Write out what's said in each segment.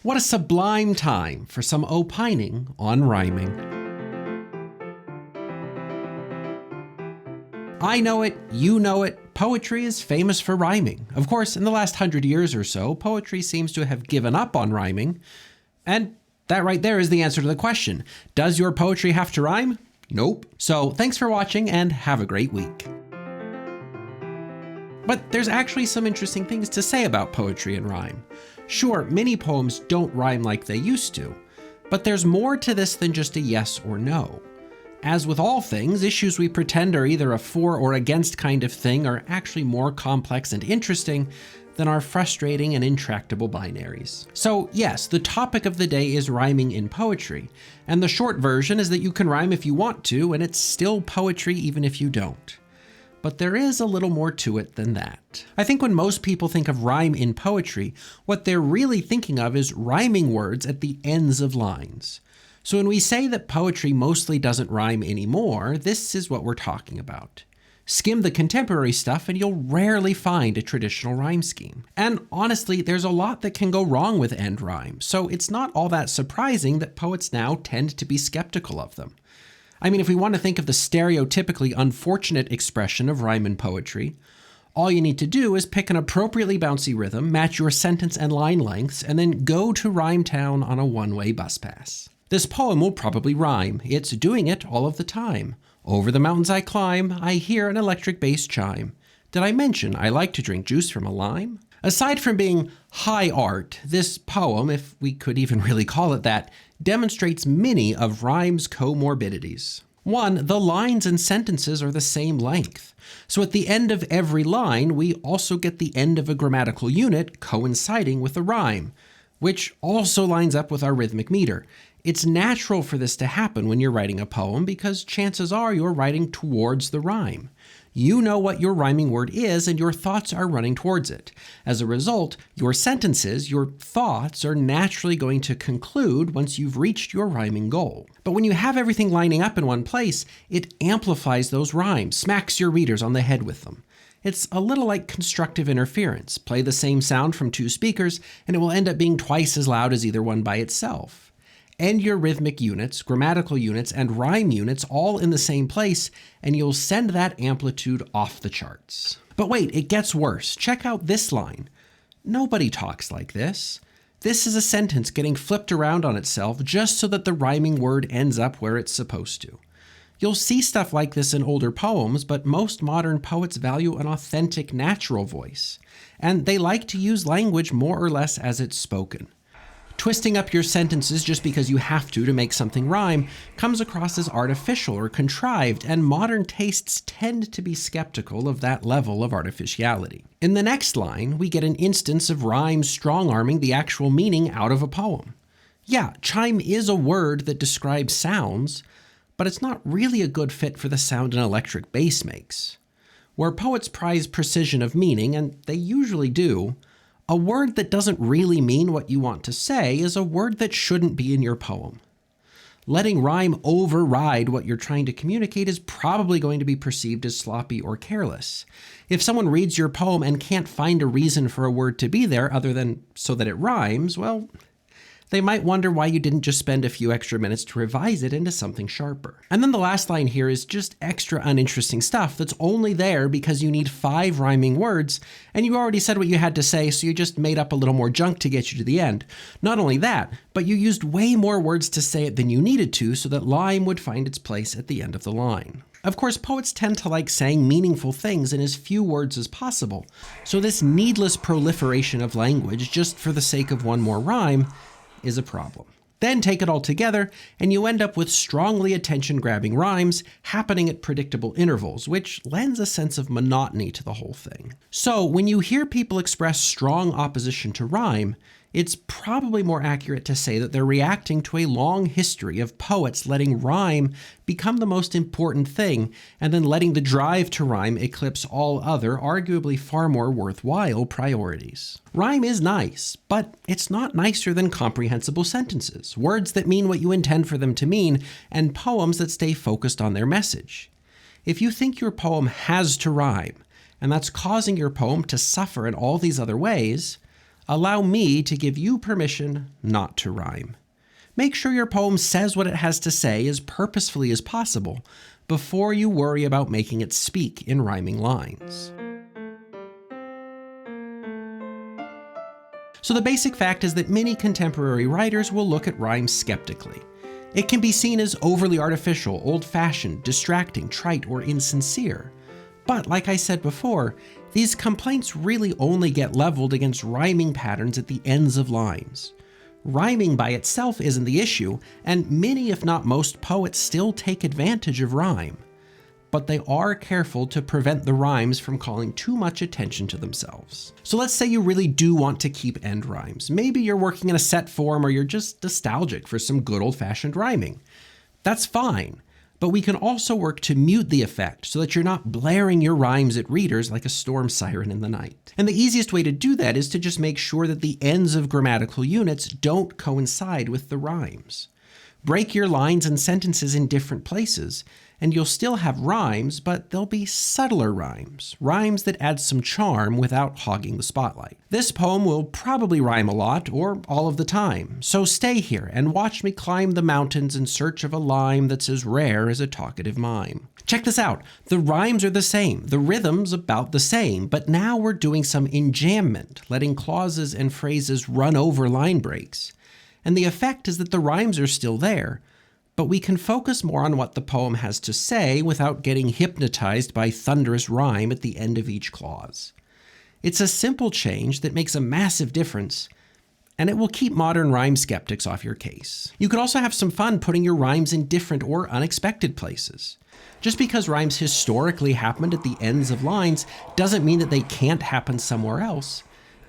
What a sublime time for some opining on rhyming. I know it, you know it, poetry is famous for rhyming. Of course, in the last 100 years or so, poetry seems to have given up on rhyming. And that right there is the answer to the question. Does your poetry have to rhyme? Nope. So thanks for watching and have a great week. But there's actually some interesting things to say about poetry and rhyme. Sure, many poems don't rhyme like they used to, but there's more to this than just a yes or no. As with all things, issues we pretend are either a for or against kind of thing are actually more complex and interesting than our frustrating and intractable binaries. So yes, the topic of the day is rhyming in poetry, and the short version is that you can rhyme if you want to, and it's still poetry even if you don't. But there is a little more to it than that. I think when most people think of rhyme in poetry, what they're really thinking of is rhyming words at the ends of lines. So when we say that poetry mostly doesn't rhyme anymore, this is what we're talking about. Skim the contemporary stuff and you'll rarely find a traditional rhyme scheme. And honestly, there's a lot that can go wrong with end rhymes, so it's not all that surprising that poets now tend to be skeptical of them. I mean, if we want to think of the stereotypically unfortunate expression of rhyme in poetry, all you need to do is pick an appropriately bouncy rhythm, match your sentence and line lengths, and then go to Rhyme Town on a one-way bus pass. This poem will probably rhyme. It's doing it all of the time. Over the mountains I climb, I hear an electric bass chime. Did I mention I like to drink juice from a lime? Aside from being high art, this poem, if we could even really call it that, demonstrates many of rhyme's comorbidities. One, the lines and sentences are the same length. So at the end of every line, we also get the end of a grammatical unit coinciding with a rhyme, which also lines up with our rhythmic meter. It's natural for this to happen when you're writing a poem because chances are you're writing towards the rhyme. You know what your rhyming word is and your thoughts are running towards it. As a result, your sentences, your thoughts are naturally going to conclude once you've reached your rhyming goal. But when you have everything lining up in one place, it amplifies those rhymes, smacks your readers on the head with them. It's a little like constructive interference. Play the same sound from two speakers and it will end up being twice as loud as either one by itself. End your rhythmic units, grammatical units, and rhyme units all in the same place, and you'll send that amplitude off the charts. But wait, it gets worse. Check out this line. Nobody talks like this. This is a sentence getting flipped around on itself just so that the rhyming word ends up where it's supposed to. You'll see stuff like this in older poems, but most modern poets value an authentic, natural voice, and they like to use language more or less as it's spoken. Twisting up your sentences just because you have to make something rhyme comes across as artificial or contrived, and modern tastes tend to be skeptical of that level of artificiality. In the next line, we get an instance of rhyme strong-arming the actual meaning out of a poem. Yeah, chime is a word that describes sounds, but it's not really a good fit for the sound an electric bass makes. Where poets prize precision of meaning, and they usually do, a word that doesn't really mean what you want to say is a word that shouldn't be in your poem. Letting rhyme override what you're trying to communicate is probably going to be perceived as sloppy or careless. If someone reads your poem and can't find a reason for a word to be there other than so that it rhymes, well, they might wonder why you didn't just spend a few extra minutes to revise it into something sharper. And then the last line here is just extra uninteresting stuff that's only there because you need 5 rhyming words, and you already said what you had to say, so you just made up a little more junk to get you to the end. Not only that, but you used way more words to say it than you needed to so that rhyme would find its place at the end of the line. Of course, poets tend to like saying meaningful things in as few words as possible, so this needless proliferation of language just for the sake of one more rhyme is a problem. Then take it all together, and you end up with strongly attention-grabbing rhymes happening at predictable intervals, which lends a sense of monotony to the whole thing. So when you hear people express strong opposition to rhyme, it's probably more accurate to say that they're reacting to a long history of poets letting rhyme become the most important thing, and then letting the drive to rhyme eclipse all other, arguably far more worthwhile priorities. Rhyme is nice, but it's not nicer than comprehensible sentences, words that mean what you intend for them to mean, and poems that stay focused on their message. If you think your poem has to rhyme, and that's causing your poem to suffer in all these other ways, allow me to give you permission not to rhyme. Make sure your poem says what it has to say as purposefully as possible before you worry about making it speak in rhyming lines. So the basic fact is that many contemporary writers will look at rhyme skeptically. It can be seen as overly artificial, old-fashioned, distracting, trite, or insincere. But like I said before, these complaints really only get leveled against rhyming patterns at the ends of lines. Rhyming by itself isn't the issue, and many, if not most, poets still take advantage of rhyme. But they are careful to prevent the rhymes from calling too much attention to themselves. So let's say you really do want to keep end rhymes. Maybe you're working in a set form or you're just nostalgic for some good old-fashioned rhyming. That's fine, but we can also work to mute the effect so that you're not blaring your rhymes at readers like a storm siren in the night. And the easiest way to do that is to just make sure that the ends of grammatical units don't coincide with the rhymes. Break your lines and sentences in different places, and you'll still have rhymes, but they'll be subtler rhymes, rhymes that add some charm without hogging the spotlight. This poem will probably rhyme a lot, or all of the time, so stay here and watch me climb the mountains in search of a line that's as rare as a talkative mime. Check this out, the rhymes are the same, the rhythm's about the same, but now we're doing some enjambment, letting clauses and phrases run over line breaks. And the effect is that the rhymes are still there, but we can focus more on what the poem has to say without getting hypnotized by thunderous rhyme at the end of each clause. It's a simple change that makes a massive difference, and it will keep modern rhyme skeptics off your case. You could also have some fun putting your rhymes in different or unexpected places. Just because rhymes historically happened at the ends of lines doesn't mean that they can't happen somewhere else.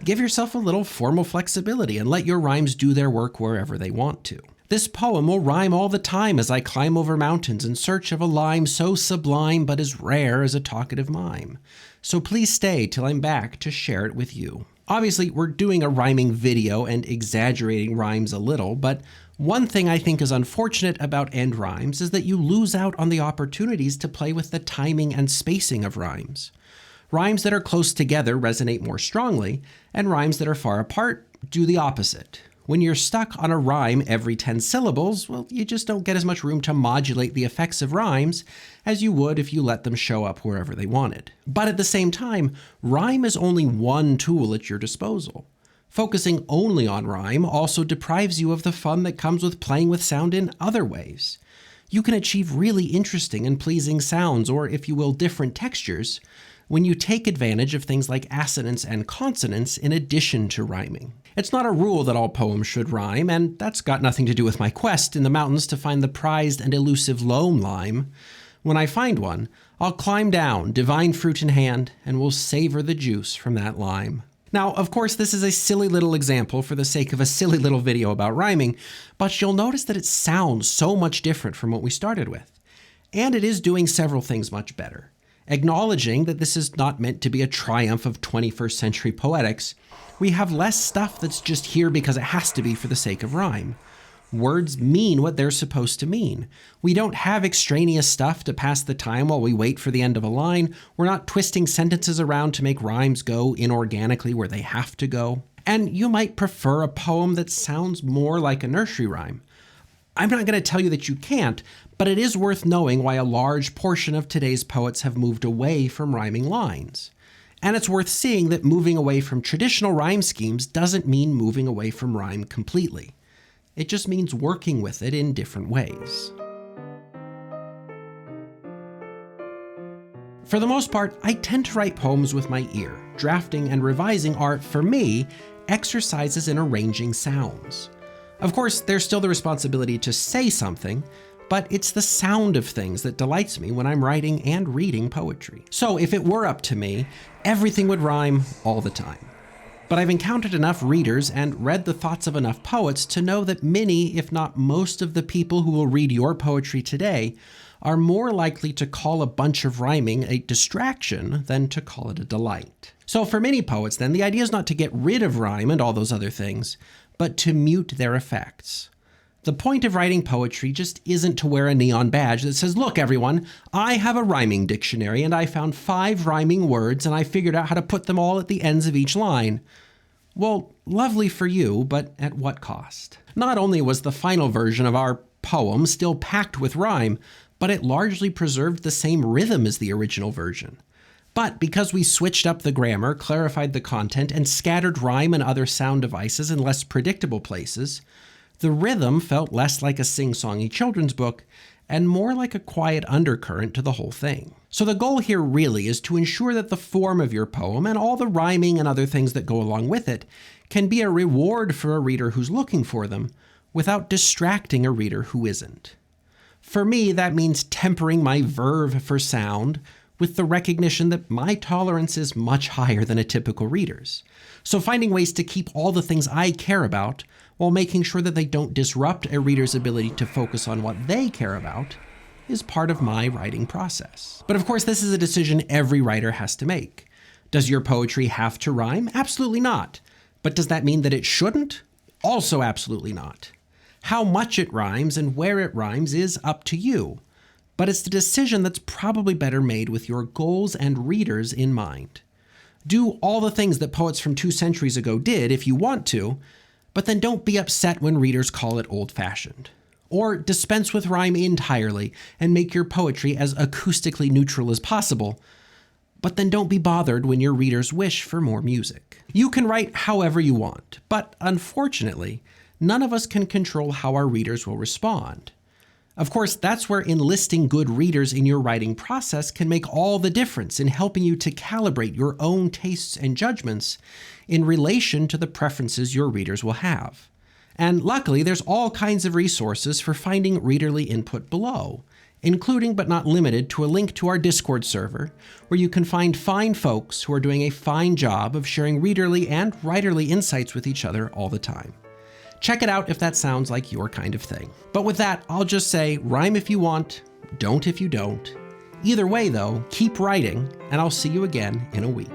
Give yourself a little formal flexibility and let your rhymes do their work wherever they want to. This poem will rhyme all the time as I climb over mountains in search of a line so sublime but as rare as a talkative mime. So please stay till I'm back to share it with you. Obviously, we're doing a rhyming video and exaggerating rhymes a little, but one thing I think is unfortunate about end rhymes is that you lose out on the opportunities to play with the timing and spacing of rhymes. Rhymes that are close together resonate more strongly, and rhymes that are far apart do the opposite. When you're stuck on a rhyme every 10 syllables, well, you just don't get as much room to modulate the effects of rhymes as you would if you let them show up wherever they wanted. But at the same time, rhyme is only one tool at your disposal. Focusing only on rhyme also deprives you of the fun that comes with playing with sound in other ways. You can achieve really interesting and pleasing sounds, or if you will, different textures, when you take advantage of things like assonance and consonance in addition to rhyming. It's not a rule that all poems should rhyme, and that's got nothing to do with my quest in the mountains to find the prized and elusive loam lime. When I find one, I'll climb down, divine fruit in hand, and will savor the juice from that lime. Now, of course, this is a silly little example for the sake of a silly little video about rhyming, but you'll notice that it sounds so much different from what we started with. And it is doing several things much better. Acknowledging that this is not meant to be a triumph of 21st century poetics, we have less stuff that's just here because it has to be for the sake of rhyme. Words mean what they're supposed to mean. We don't have extraneous stuff to pass the time while we wait for the end of a line. We're not twisting sentences around to make rhymes go inorganically where they have to go. And you might prefer a poem that sounds more like a nursery rhyme. I'm not going to tell you that you can't, but it is worth knowing why a large portion of today's poets have moved away from rhyming lines. And it's worth seeing that moving away from traditional rhyme schemes doesn't mean moving away from rhyme completely. It just means working with it in different ways. For the most part, I tend to write poems with my ear. Drafting and revising are, for me, exercises in arranging sounds. Of course, there's still the responsibility to say something, but it's the sound of things that delights me when I'm writing and reading poetry. So if it were up to me, everything would rhyme all the time. But I've encountered enough readers and read the thoughts of enough poets to know that many, if not most of the people who will read your poetry today are more likely to call a bunch of rhyming a distraction than to call it a delight. So for many poets then, the idea is not to get rid of rhyme and all those other things, but to mute their effects. The point of writing poetry just isn't to wear a neon badge that says, look everyone, I have a rhyming dictionary and I found 5 rhyming words and I figured out how to put them all at the ends of each line. Well, lovely for you, but at what cost? Not only was the final version of our poem still packed with rhyme, but it largely preserved the same rhythm as the original version. But because we switched up the grammar, clarified the content, and scattered rhyme and other sound devices in less predictable places, the rhythm felt less like a sing-songy children's book and more like a quiet undercurrent to the whole thing. So the goal here really is to ensure that the form of your poem and all the rhyming and other things that go along with it can be a reward for a reader who's looking for them without distracting a reader who isn't. For me, that means tempering my verve for sound with the recognition that my tolerance is much higher than a typical reader's. So finding ways to keep all the things I care about while making sure that they don't disrupt a reader's ability to focus on what they care about is part of my writing process. But of course, this is a decision every writer has to make. Does your poetry have to rhyme? Absolutely not. But does that mean that it shouldn't? Also absolutely not. How much it rhymes and where it rhymes is up to you. But it's the decision that's probably better made with your goals and readers in mind. Do all the things that poets from 2 centuries ago did if you want to, but then don't be upset when readers call it old-fashioned. Or dispense with rhyme entirely and make your poetry as acoustically neutral as possible, but then don't be bothered when your readers wish for more music. You can write however you want, but unfortunately, none of us can control how our readers will respond. Of course, that's where enlisting good readers in your writing process can make all the difference in helping you to calibrate your own tastes and judgments in relation to the preferences your readers will have. And luckily, there's all kinds of resources for finding readerly input below, including but not limited to a link to our Discord server, where you can find fine folks who are doing a fine job of sharing readerly and writerly insights with each other all the time. Check it out if that sounds like your kind of thing. But with that, I'll just say, rhyme if you want, don't if you don't. Either way though, keep writing, and I'll see you again in a week.